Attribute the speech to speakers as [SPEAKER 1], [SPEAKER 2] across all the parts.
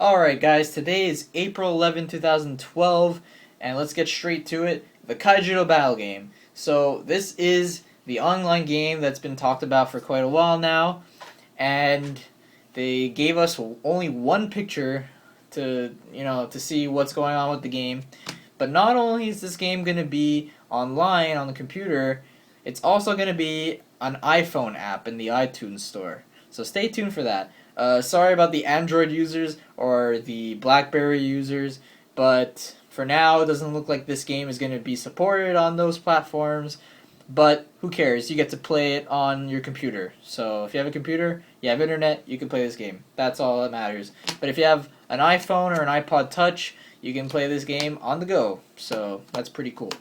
[SPEAKER 1] Alright guys, today is April 11, 2012, and let's get straight to it. The Kaijudo battle game. So this is the online game that's been talked about for quite a while now, and they gave us only one picture to see what's going on with the game. But not only is this game going to be online on the computer, it's also going to be an iPhone app in the iTunes store. So stay tuned for that. Sorry about the Android users or the BlackBerry users, but for now it doesn't look like this game is going to be supported on those platforms. But who cares? You get to play it on your computer. So if you have a computer, you have internet, you can play this game. That's all that matters. But if you have an iPhone or an iPod Touch, you can play this game on the go. So that's pretty cool.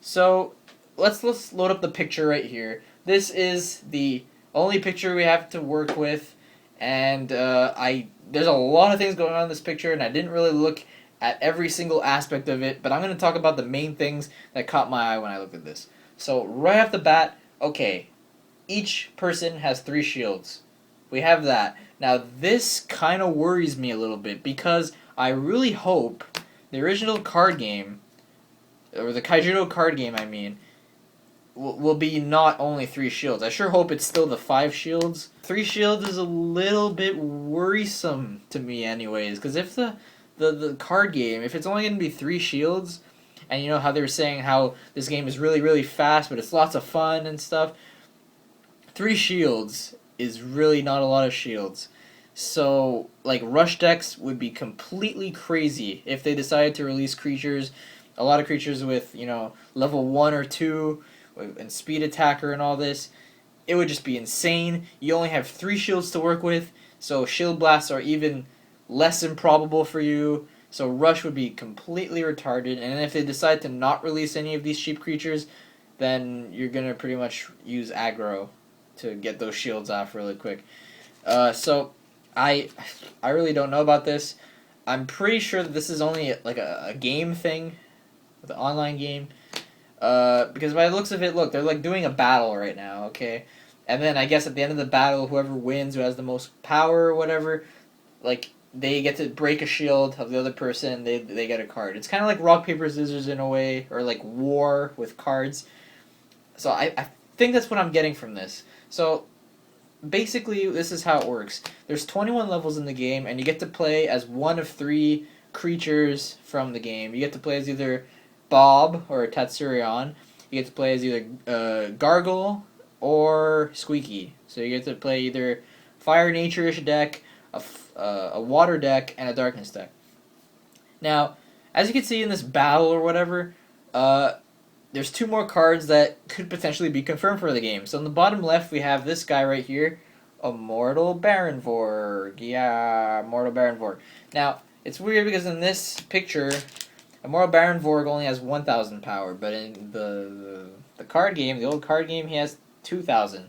[SPEAKER 1] So let's load up the picture right here. This is the only picture we have to work with. And there's a lot of things going on in this picture, and I didn't really look at every single aspect of it, but I'm going to talk about the main things that caught my eye when I looked at this. So right off the bat, okay, each person has 3 shields. We have that. Now this kind of worries me a little bit, because I really hope the original card game, or the Kaijudo card game I mean, will be not only 3 shields. I sure hope it's still the 5 shields. 3 shields is a little bit worrisome to me anyways, because if the card game, if it's only going to be 3 shields, and you know how they were saying how this game is really, really fast, but it's lots of fun and stuff, 3 shields is really not a lot of shields. So, like, rush decks would be completely crazy if they decided to release creatures, a lot of creatures with, level 1 or 2, and speed attacker and all this. It would just be insane. You only have 3 shields to work with, so shield blasts are even less improbable for you. So rush would be completely retarded, and if they decide to not release any of these cheap creatures, then you're gonna pretty much use aggro to get those shields off really quick. So I really don't know about this. I'm pretty sure that this is only like a game thing, the online game. Because by the looks of it, look, they're like doing a battle right now, okay? And then I guess at the end of the battle, whoever wins, who has the most power or whatever, like, they get to break a shield of the other person, they get a card. It's kind of like rock, paper, scissors in a way, or like war with cards. So I think that's what I'm getting from this. So basically, this is how it works. There's 21 levels in the game, and you get to play as one of 3 creatures from the game. You get to play as either Bob or Tatsurion. You get to play as either Gargle or Squeaky. So you get to play either Fire Nature-ish deck, a Water deck, and a Darkness deck. Now, as you can see in this battle or whatever, there's 2 more cards that could potentially be confirmed for the game. So in the bottom left, we have this guy right here, Immortal Baron. Yeah, Immortal Baron. Now, it's weird because in this picture, Immortal Baron only has 1,000 power, but in the card game, the old card game, he has 2,000.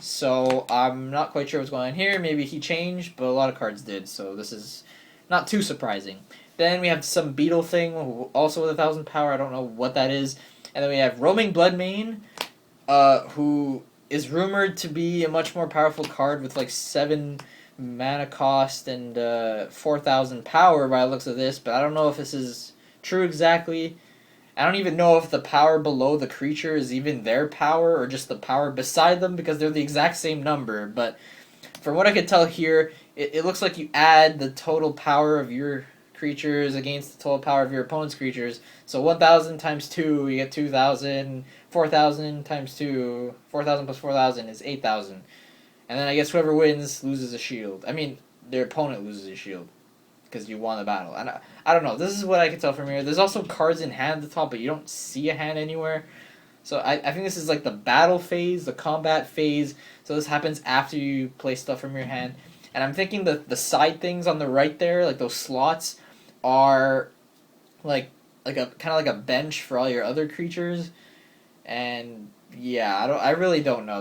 [SPEAKER 1] So I'm not quite sure what's going on here. Maybe he changed, but a lot of cards did, so this is not too surprising. Then we have some beetle thing, also with 1,000 power. I don't know what that is. And then we have Roaming Bloodmane, who is rumored to be a much more powerful card with like 7 mana cost and 4,000 power by the looks of this, but I don't know if this is true exactly. I don't even know if the power below the creature is even their power or just the power beside them, because they're the exact same number. But from what I could tell here, it looks like you add the total power of your creatures against the total power of your opponent's creatures. So 1,000 times 2, you get 2,000. 4,000 times 2, 4,000 plus 4,000 is 8,000. And then I guess whoever wins loses a shield. I mean, their opponent loses a shield, because you won the battle. And I don't know. This is what I can tell from here. There's also cards in hand at the top, but you don't see a hand anywhere. So I think this is like the battle phase, the combat phase. So this happens after you play stuff from your hand. And I'm thinking that the side things on the right there, like those slots, are like a kind of like a bench for all your other creatures. And yeah, I really don't know.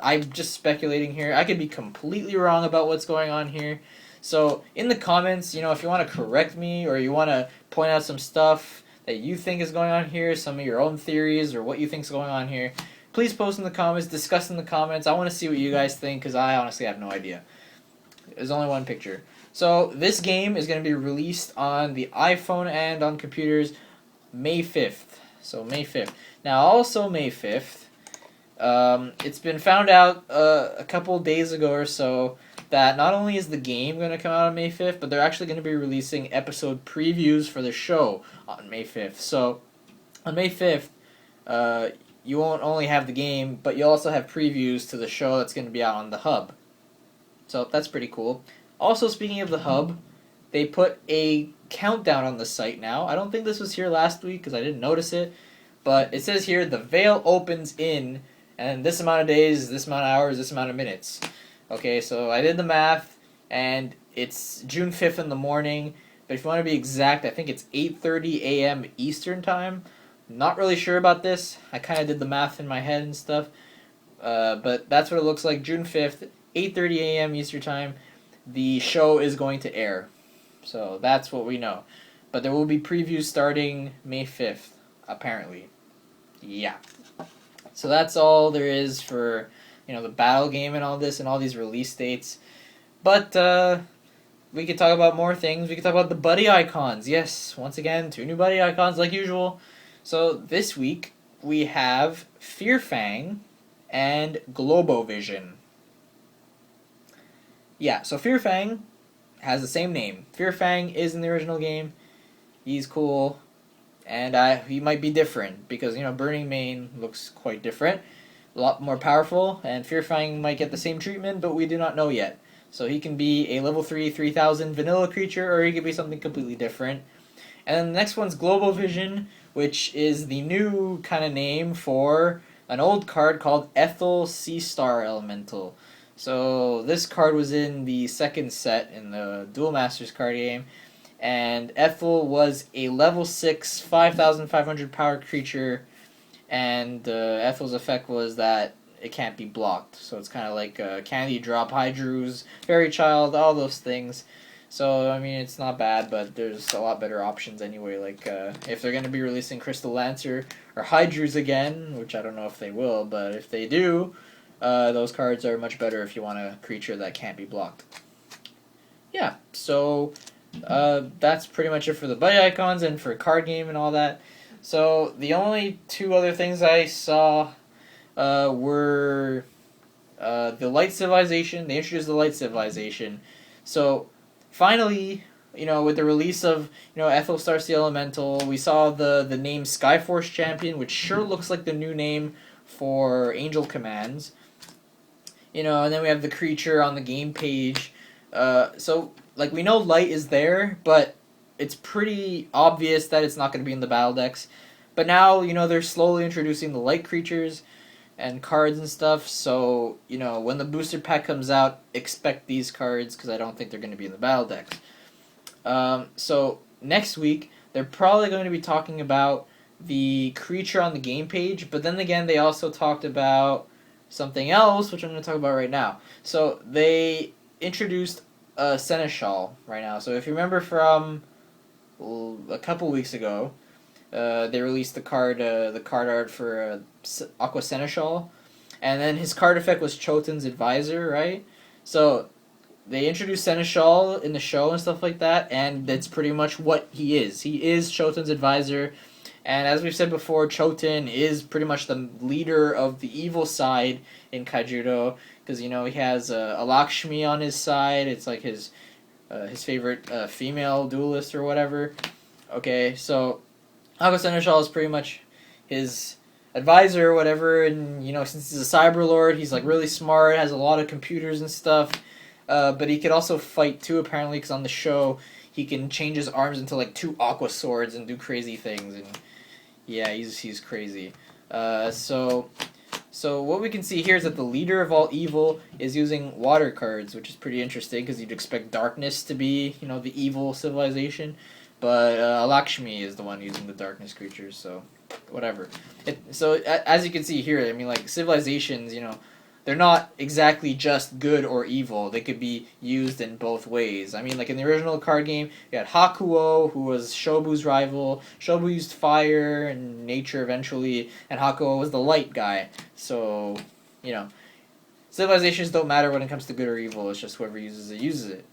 [SPEAKER 1] I'm just speculating here. I could be completely wrong about what's going on here. So in the comments, if you want to correct me or you want to point out some stuff that you think is going on here, some of your own theories or what you think is going on here, please post in the comments, discuss in the comments. I want to see what you guys think, because I honestly have no idea. There's only one picture. So this game is going to be released on the iPhone and on computers May 5th. So May 5th. Now also May 5th, it's been found out a couple days ago or so that not only is the game going to come out on May 5th, but they're actually going to be releasing episode previews for the show on May 5th. So on May 5th, you won't only have the game, but you'll also have previews to the show that's going to be out on the Hub. So that's pretty cool. Also, speaking of the Hub, they put a countdown on the site now. I don't think this was here last week because I didn't notice it, but it says here the veil opens in, and this amount of days, this amount of hours, this amount of minutes. Okay, so I did the math, and it's June 5th in the morning, but if you want to be exact, I think it's 8:30 a.m. Eastern Time. Not really sure about this. I kind of did the math in my head and stuff, but that's what it looks like. June 5th, 8:30 a.m. Eastern Time, the show is going to air. So that's what we know. But there will be previews starting May 5th, apparently. Yeah. So that's all there is for, the battle game and all this and all these release dates. But we could talk about more things. We could talk about the buddy icons. Yes, once again, 2 new buddy icons like usual. So this week we have Fang and Globovision. Yeah, so Fang has the same name. Fang is in the original game. He's cool. And he might be different because, Burning Mane looks quite different. A lot more powerful. And Fang might get the same treatment, but we do not know yet. So he can be a level 3, 3000 vanilla creature, or he could be something completely different. And then the next one's Globovision, which is the new kind of name for an old card called Ethel Sea Star Elemental. So this card was in the second set in the Duel Masters card game, and Ethel was a level 6, 5500 power creature, and Ethel's effect was that it can't be blocked. So it's kind of like Candy Drop, Hydru's, Fairy Child, all those things. So, it's not bad, but there's a lot better options anyway. Like, if they're going to be releasing Crystal Lancer or Hydru's again, which I don't know if they will, but if they do, those cards are much better if you want a creature that can't be blocked. Yeah, so that's pretty much it for the buddy icons and for card game and all that. So, the only 2 other things I saw were the Light Civilization. They introduced the Light Civilization. So, finally, with the release of, Ethel Star's the Elemental, we saw the name Skyforce Champion, which sure looks like the new name for Angel Commands. And then we have the creature on the game page. So, we know Light is there, but it's pretty obvious that it's not going to be in the battle decks. But now, they're slowly introducing the Light creatures and cards and stuff, so, when the booster pack comes out, expect these cards, because I don't think they're going to be in the battle decks. So, next week, they're probably going to be talking about the creature on the game page, but then again, they also talked about something else, which I'm going to talk about right now. So, they introduced Seneschal right now. So, if you remember from a couple weeks ago, they released the card art for Aqua Seneschal, and then his card effect was Choten's Advisor, right? So they introduced Seneschal in the show and stuff like that, and that's pretty much what he is. He is Choten's Advisor, and as we've said before, Choten is pretty much the leader of the evil side in Kaijudo, because he has a Lakshmi on his side. It's like his favorite female duelist or whatever. Okay, so Aqua Seneschal is pretty much his advisor or whatever, and since he's a cyber lord, he's really smart, has a lot of computers and stuff, but he could also fight too, apparently, because on the show he can change his arms into 2 aqua swords and do crazy things, and yeah, he's crazy. So what we can see here is that the leader of all evil is using water cards, which is pretty interesting because you'd expect darkness to be the evil civilization. But Lakshmi is the one using the darkness creatures, so whatever. So as you can see here, civilizations, they're not exactly just good or evil. They could be used in both ways. In the original card game, you had Hakuo, who was Shobu's rival. Shobu used fire and nature eventually, and Hakuo was the light guy. So, civilizations don't matter when it comes to good or evil. It's just whoever uses it.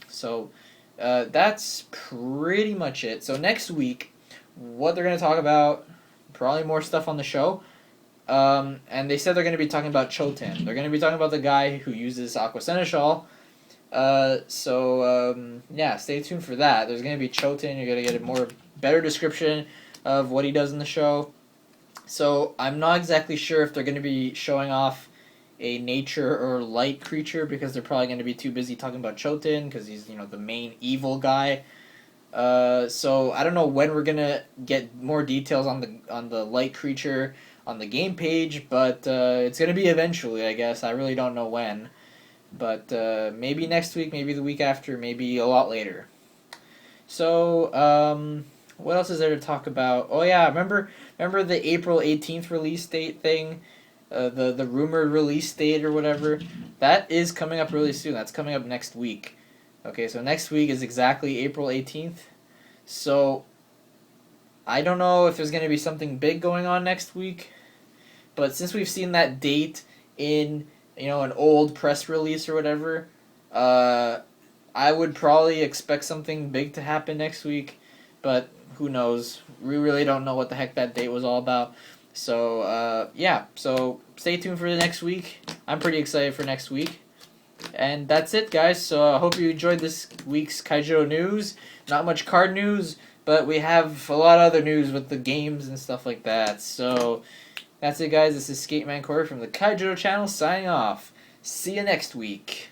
[SPEAKER 1] So that's pretty much it. So next week, what they're going to talk about, probably more stuff on the show. And they said they're going to be talking about Choten. They're going to be talking about the guy who uses Aqua Seneschal. Yeah, stay tuned for that. There's going to be Choten. You're going to get a better description of what he does in the show. So I'm not exactly sure if they're going to be showing off a nature or light creature, because they're probably going to be too busy talking about Choten, because he's, the main evil guy. So I don't know when we're gonna get more details on the light creature on the game page, but it's gonna be eventually, I guess. I really don't know when, but maybe next week, maybe the week after, maybe a lot later. So what else is there to talk about? Oh yeah, remember the April 18th release date thing, the rumored release date or whatever. That is coming up really soon. That's coming up next week. Okay, so next week is exactly April 18th. So, I don't know if there's going to be something big going on next week. But since we've seen that date in, an old press release or whatever, I would probably expect something big to happen next week. But who knows? We really don't know what the heck that date was all about. So, yeah. So, stay tuned for the next week. I'm pretty excited for next week. And that's it, guys. So I hope you enjoyed this week's Kaijudo news. Not much card news, but we have a lot of other news with the games and stuff like that. So that's it, guys. This is Skateman Corey from the Kaijudo Channel signing off. See you next week.